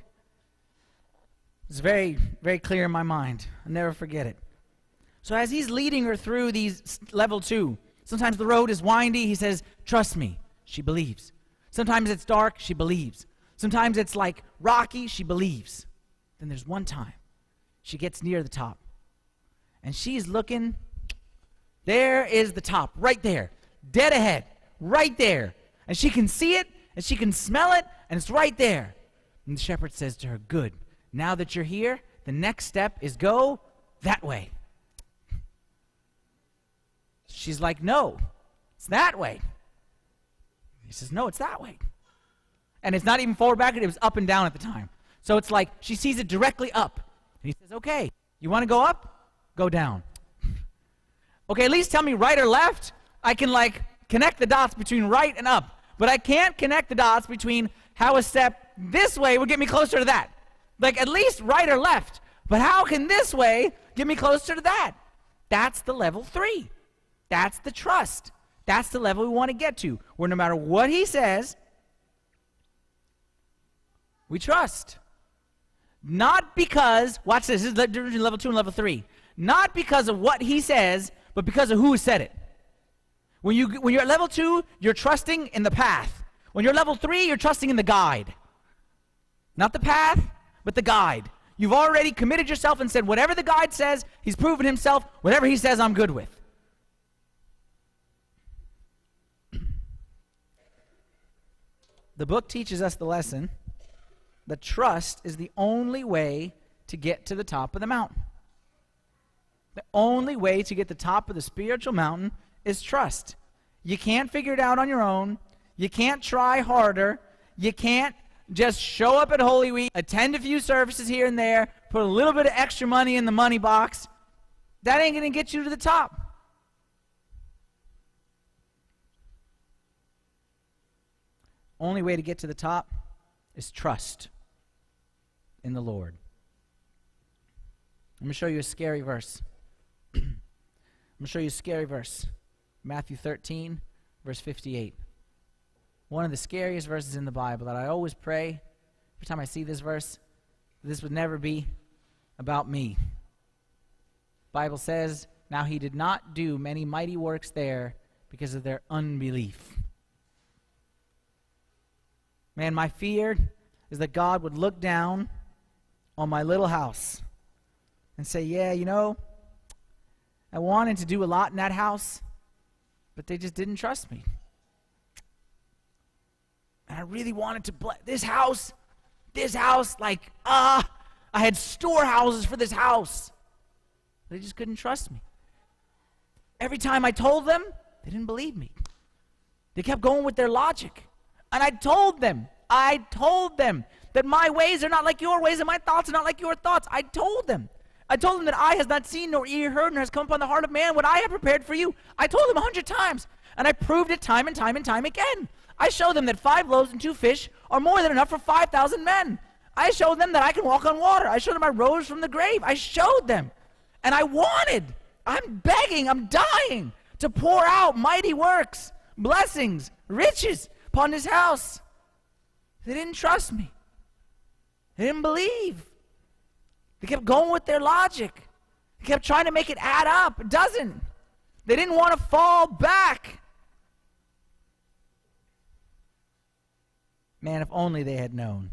It's very, very clear in my mind. I'll never forget it. So as he's leading her through these level 2, sometimes the road is windy. He says, trust me. She believes. Sometimes it's dark. She believes. Sometimes it's rocky. She believes. Then there's one time she gets near the top. And she's looking. There is the top, right there. Dead ahead, right there. And she can see it, and she can smell it, and it's right there. And the shepherd says to her, good. Now that you're here, the next step is go that way. She's like, no, it's that way. He says, no, it's that way. And it's not even forward, backward, it was up and down at the time. So it's she sees it directly up. And he says, okay, you want to go up? Go down. Okay, at least tell me right or left. I can connect the dots between right and up. But I can't connect the dots between how a step this way would get me closer to that. At least right or left. But how can this way get me closer to that? That's the level 3. That's the trust. That's the level we want to get to, where no matter what he says, we trust. Not because, watch this is the difference between level 2 and level 3. Not because of what he says, but because of who said it. When you're at level 2, you're trusting in the path. When you're level 3, you're trusting in the guide. Not the path, but the guide. You've already committed yourself and said, whatever the guide says, he's proven himself. Whatever he says, I'm good with. The book teaches us the lesson that trust is the only way to get to the top of the mountain. The only way to get to the top of the spiritual mountain is trust. You can't figure it out on your own. You can't try harder. You can't just show up at Holy Week, attend a few services here and there, put a little bit of extra money in the money box. That ain't going to get you to the top. Only way to get to the top is trust in the Lord. I'm going to show you a scary verse. Matthew 13, verse 58. One of the scariest verses in the Bible that I always pray, every time I see this verse, this would never be about me. The Bible says, now he did not do many mighty works there because of their unbelief. Man, my fear is that God would look down on my little house and say, yeah, I wanted to do a lot in that house, but they just didn't trust me. I really wanted to bless this house, like, I had storehouses for this house. They just couldn't trust me. Every time I told them, they didn't believe me. They kept going with their logic. And I told them that my ways are not like your ways and my thoughts are not like your thoughts. I told them that eye has not seen nor ear heard nor has come upon the heart of man what I have prepared for you. I told them 100 times, and I proved it time and time and time again. I showed them that 5 loaves and 2 fish are more than enough for 5,000 men. I showed them that I can walk on water. I showed them I rose from the grave. I showed them. And I'm begging, I'm dying to pour out mighty works, blessings, riches upon this house. They didn't trust me. They didn't believe. They kept going with their logic. They kept trying to make it add up. It doesn't. They didn't want to fall back. Man, if only they had known.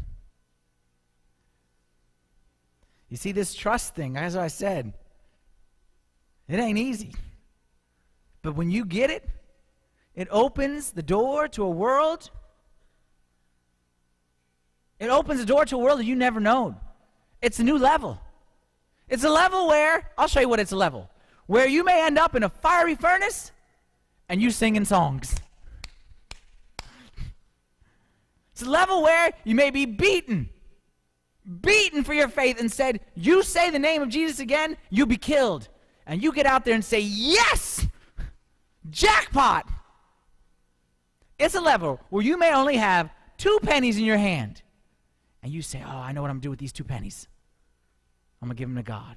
You see, this trust thing, as I said, it ain't easy. But when you get it, it opens the door to a world. It opens the door to a world that you never known. It's a new level. It's a level where, I'll show you what it's a level, where you may end up in a fiery furnace and you singing songs. It's a level where you may be beaten for your faith and said, you say the name of Jesus again, you'll be killed. And you get out there and say, yes, jackpot. It's a level where you may only have 2 pennies in your hand. And you say, oh, I know what I'm going to do with these 2 pennies. I'm going to give them to God.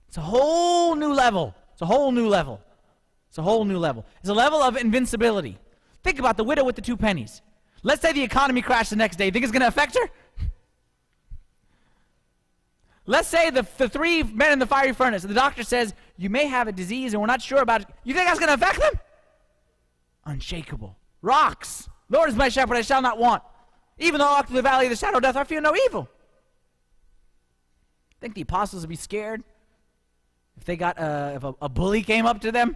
It's a whole new level. It's a whole new level. It's a whole new level. It's a level of invincibility. Think about the widow with the 2 pennies. Let's say the economy crashed the next day. You think it's going to affect her? Let's say the 3 men in the fiery furnace, and the doctor says, you may have a disease and we're not sure about it. You think that's going to affect them? Unshakable. Rocks. Lord is my shepherd, I shall not want. Even though I walk through the valley of the shadow of death, I fear no evil. Think the apostles would be scared if they got if a bully came up to them?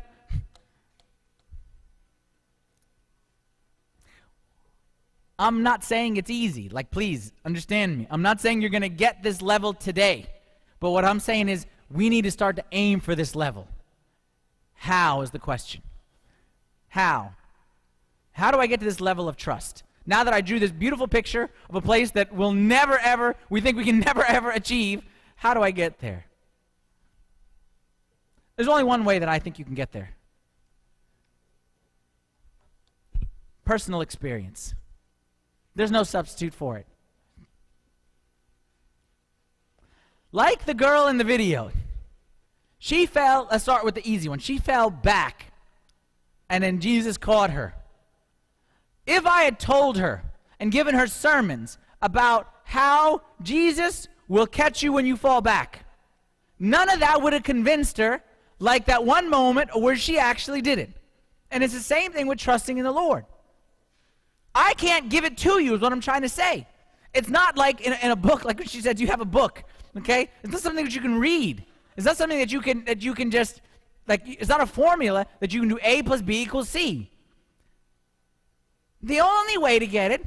I'm not saying it's easy. Like, please understand me. I'm not saying you're going to get this level today. But what I'm saying is we need to start to aim for this level. How is the question? How? How do I get to this level of trust? Now that I drew this beautiful picture of a place that we'll never ever, we think we can never ever achieve, how do I get there? There's only one way that I think you can get there. Personal experience. There's no substitute for it. Like the girl in the video, she fell, let's start with the easy one. She fell back, and then Jesus caught her. If I had told her and given her sermons about how Jesus will catch you when you fall back, none of that would have convinced her like that one moment where she actually did it. And it's the same thing with trusting in the Lord. I can't give it to you is what I'm trying to say. It's not like in a book, like she said, you have a book, okay? It's not something that you can read. It's not something that you can just, like, it's not a formula that you can do A plus B equals C. The only way to get it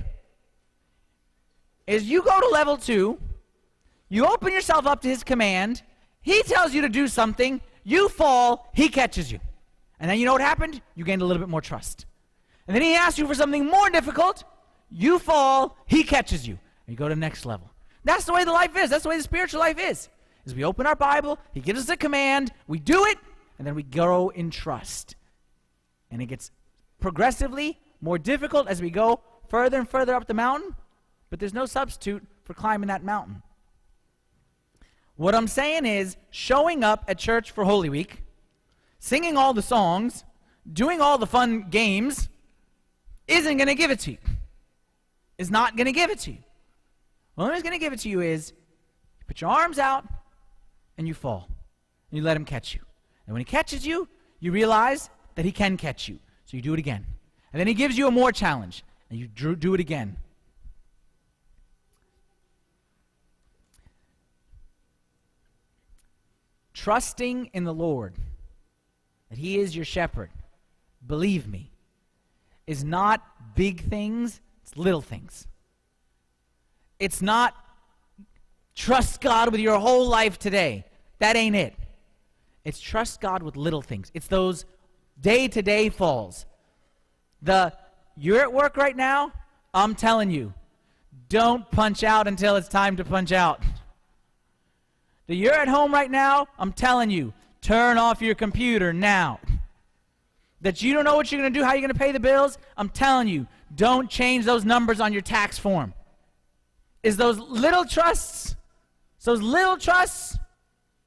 is you go to level 2, you open yourself up to his command, he tells you to do something, you fall, he catches you. And then you know what happened? You gained a little bit more trust. And then he asks you for something more difficult, you fall, he catches you. And you go to the next level. That's the way the life is. That's the way the spiritual life is we open our Bible, he gives us a command, we do it, and then we grow in trust. And it gets progressively more difficult as we go further and further up the mountain, but there's no substitute for climbing that mountain. What I'm saying is, showing up at church for Holy Week, singing all the songs, doing all the fun games, isn't going to give it to you. Is not going to give it to you. The only thing that's going to give it to you is, you put your arms out, and you fall. And you let him catch you. And when he catches you, you realize that he can catch you. So you do it again. And then he gives you a more challenge, and you do it again. Trusting in the Lord, that he is your shepherd, believe me, is not big things. It's little things. It's not trust God with your whole life today. That ain't it. It's trust God with little things. It's those day-to-day falls. You're at work right now, I'm telling you, don't punch out until it's time to punch out. You're at home right now, I'm telling you, turn off your computer now. That you don't know what you're going to do, how you're going to pay the bills, I'm telling you, don't change those numbers on your tax form. It's those little trusts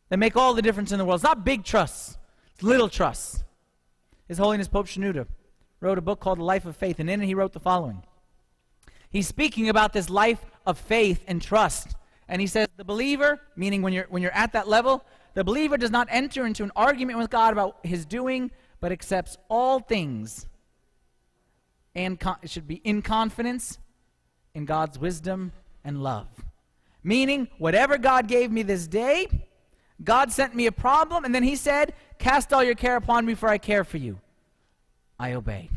that make all the difference in the world. It's not big trusts, it's little trusts. His Holiness Pope Shenouda wrote a book called The Life of Faith, and in it he wrote the following. He's speaking about this life of faith and trust. And he says, the believer, meaning when you're at that level, the believer does not enter into an argument with God about his doing, but accepts all things, and it should be in confidence in God's wisdom and love. Meaning, whatever God gave me this day, God sent me a problem, and then he said, cast all your care upon me, for I care for you. I obey.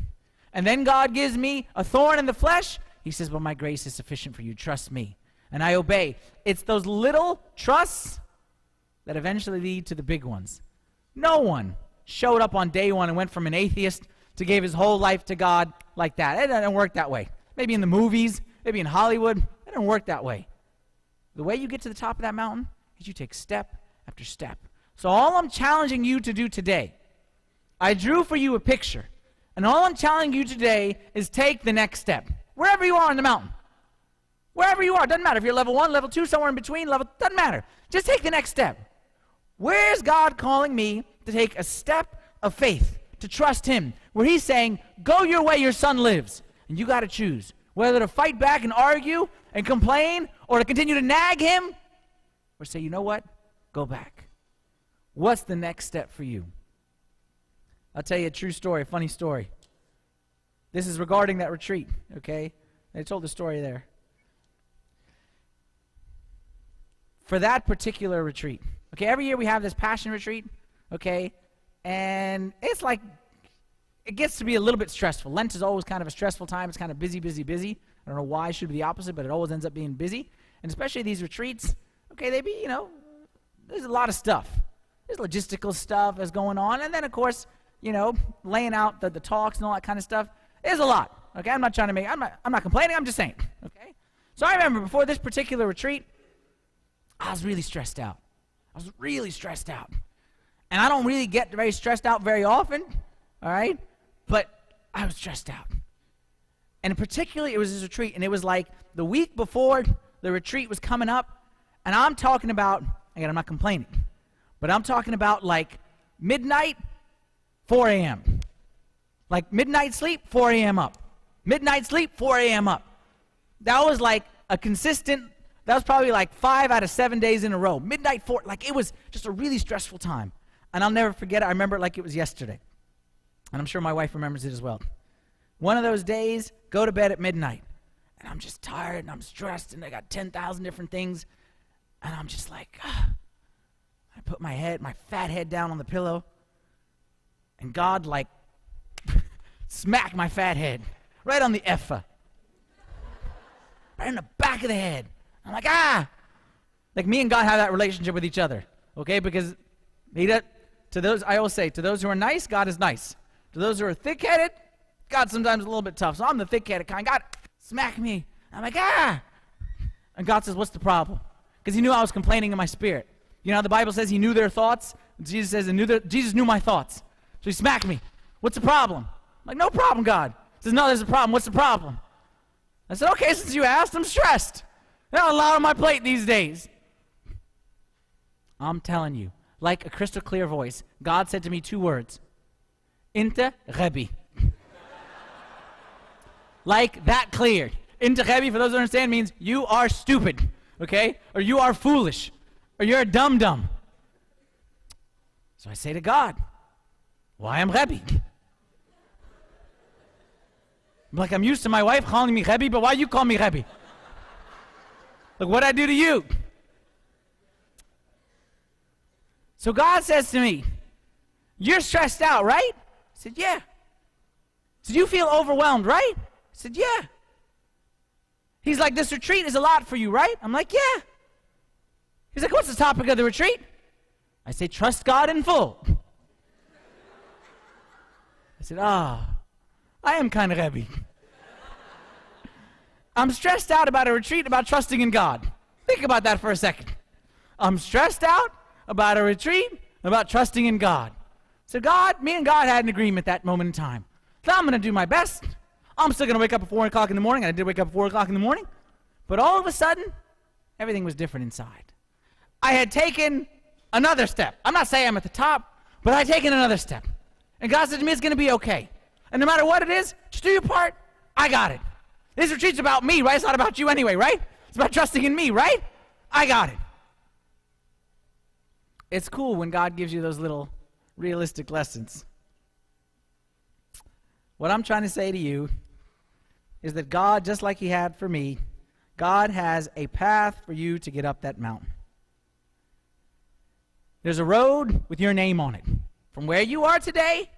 And then God gives me a thorn in the flesh. He says, well, my grace is sufficient for you. Trust me. And I obey. It's those little trusts that eventually lead to the big ones. No one showed up on day one and went from an atheist to give his whole life to God like that. It doesn't work that way. Maybe in the movies, maybe in Hollywood. It doesn't work that way. The way you get to the top of that mountain is you take step after step. So all I'm challenging you to do today, I drew for you a picture. And all I'm challenging you today is take the next step. Wherever you are on the mountain. Wherever you are. Doesn't matter if you're level 1, level 2, somewhere in between. Doesn't matter. Just take the next step. Where's God calling me to take a step of faith, to trust him, where he's saying, go your way, your son lives. And you got to choose whether to fight back and argue and complain, or to continue to nag him, or say, you know what? Go back. What's the next step for you? I'll tell you a true story, a funny story. This is regarding that retreat, okay? I told the story there. For that particular retreat, okay, every year we have this passion retreat, okay, and it's like, it gets to be a little bit stressful. Lent is always kind of a stressful time. It's kind of busy, busy, busy. I don't know why it should be the opposite, but it always ends up being busy. And especially these retreats, okay, they be, there's a lot of stuff. There's logistical stuff that's going on. And then, of course, laying out the talks and all that kind of stuff. There's a lot, okay? I'm not complaining, I'm just saying, okay? So I remember before this particular retreat, I was really stressed out. And I don't really get very stressed out very often, all right? But I was stressed out. And particularly, it was this retreat, and it was like the week before the retreat was coming up, and I'm talking about, again, I'm not complaining, but I'm talking about like midnight, 4 a.m. Like midnight sleep, 4 a.m. up. Midnight sleep, 4 a.m. up. That was like a consistent, that was probably like 5 out of 7 days in a row. Midnight, 4, like it was just a really stressful time. And I'll never forget it. I remember it like it was yesterday. And I'm sure my wife remembers it as well. One of those days, go to bed at midnight. And I'm just tired and I'm stressed and I got 10,000 different things. And I'm just like, I put my fat head down on the pillow. And God like smacked my fat head right on the effa. Right in the back of the head. I'm like, Like me and God have that relationship with each other. Okay? Because I always say, to those who are nice, God is nice. To those who are thick-headed, God's sometimes a little bit tough. So I'm the thick-headed kind. God, smack me. I'm like, And God says, what's the problem? Because he knew I was complaining in my spirit. You know how the Bible says he knew their thoughts? Jesus says Jesus knew my thoughts. So he smacked me. What's the problem? I'm like, no problem, God. He says, no, there's a problem. What's the problem? I said, okay, since you asked, I'm stressed. There's a lot on my plate these days. I'm telling you, like a crystal clear voice, God said to me 2 words. Inte Rebbe. Like that clear. Inte Rebbe, for those who understand, means you are stupid, okay? Or you are foolish. Or you're a dum-dum. So I say to God, why am Rebbe? Like I'm used to my wife calling me Rebbe, but why you call me Rebbe? Like what'd I do to you? So God says to me, you're stressed out, right? I said, yeah. He said, you feel overwhelmed, right? I said, yeah. He's like, this retreat is a lot for you, right? I'm like, yeah. He's like, what's the topic of the retreat? I say, trust God in full. I said, I am kind of heavy. I'm stressed out about a retreat about trusting in God. Think about that for a second. I'm stressed out about a retreat about trusting in God. So me and God had an agreement that moment in time. So I'm going to do my best. I'm still going to wake up at 4 o'clock in the morning. I did wake up at 4 o'clock in the morning. But all of a sudden, everything was different inside. I had taken another step. I'm not saying I'm at the top, but I had taken another step. And God said to me, it's going to be okay. And no matter what it is, just do your part. I got it. This retreat's about me, right? It's not about you anyway, right? It's about trusting in me, right? I got it. It's cool when God gives you those little realistic lessons. What I'm trying to say to you is that God, just like he had for me, God has a path for you to get up that mountain. There's a road with your name on it. From where you are today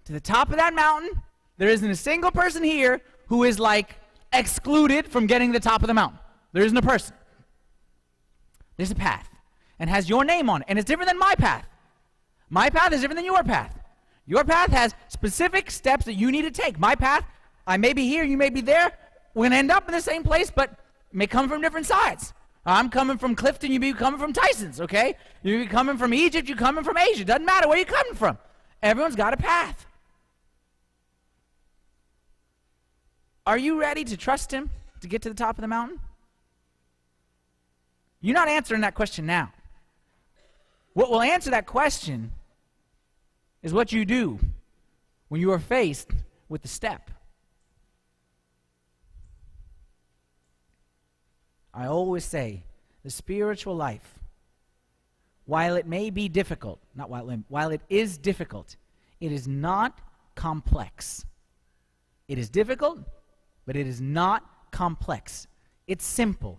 to the top of that mountain, there isn't a single person here who is like excluded from getting to the top of the mountain. There isn't a person. There's a path and has your name on it, and it's different than my path. My path is different than your path. Your path has specific steps that you need to take. My path, I may be here, you may be there. We're going to end up in the same place, but it may come from different sides. I'm coming from Clifton, you be coming from Tyson's, okay? You be coming from Egypt, you coming from Asia. Doesn't matter where you're coming from. Everyone's got a path. Are you ready to trust him to get to the top of the mountain? You're not answering that question now. What will answer that question is what you do when you are faced with the step. I always say the spiritual life, while it may be difficult, while it is difficult, it is not complex. It is difficult, but it is not complex. It's simple.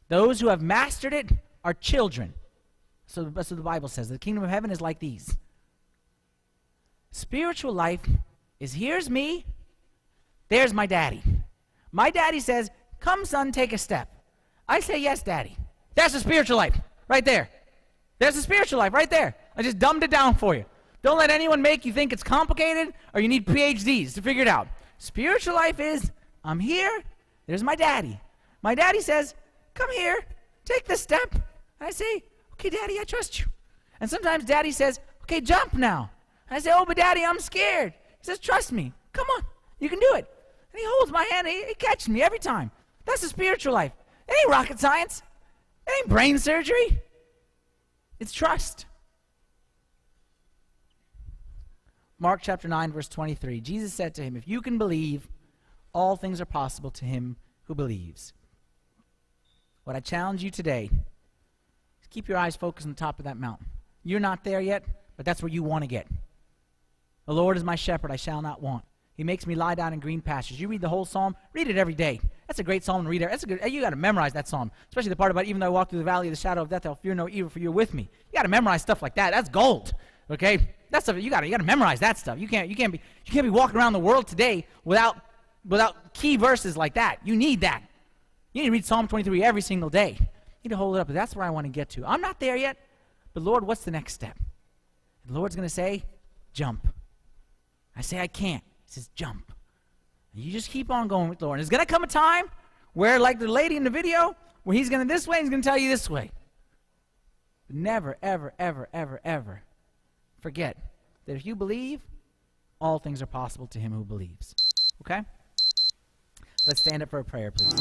Those who have mastered it are children. So that's what the Bible says. The kingdom of heaven is like these. Spiritual life is, here's me, there's my daddy. My daddy says, come son, take a step. I say, yes, daddy. That's the spiritual life, right there. There's the spiritual life, right there. I just dumbed it down for you. Don't let anyone make you think it's complicated or you need PhDs to figure it out. Spiritual life is, I'm here, there's my daddy. My daddy says, come here, take this step. I say, okay, daddy, I trust you. And sometimes daddy says, okay, jump now. I say, oh, but daddy, I'm scared. He says, trust me. Come on, you can do it. And he holds my hand, and he catches me every time. That's the spiritual life. It ain't rocket science. It ain't brain surgery. It's trust. Mark chapter 9, verse 23. Jesus said to him, if you can believe, all things are possible to him who believes. What I challenge you today is keep your eyes focused on the top of that mountain. You're not there yet, but that's where you want to get. The Lord is my shepherd, I shall not want. He makes me lie down in green pastures. You read the whole psalm, read it every day. That's a great psalm to read. You got to memorize that psalm, especially the part about even though I walk through the valley of the shadow of death, I'll fear no evil, for you're with me. You got to memorize stuff like that. That's gold. Okay, that's stuff you got to memorize that stuff. You can't be walking around the world today without key verses like that. You need that. You need to read Psalm 23 every single day. You need to hold it up. That's where I want to get to. I'm not there yet, but Lord, what's the next step? And the Lord's going to say, jump. I say I can't. He says, jump. And you just keep on going with the Lord. And there's going to come a time where, like the lady in the video, where he's going to this way, he's going to tell you this way. But never, ever, ever, ever, ever forget that if you believe, all things are possible to him who believes. Okay? Let's stand up for a prayer, please.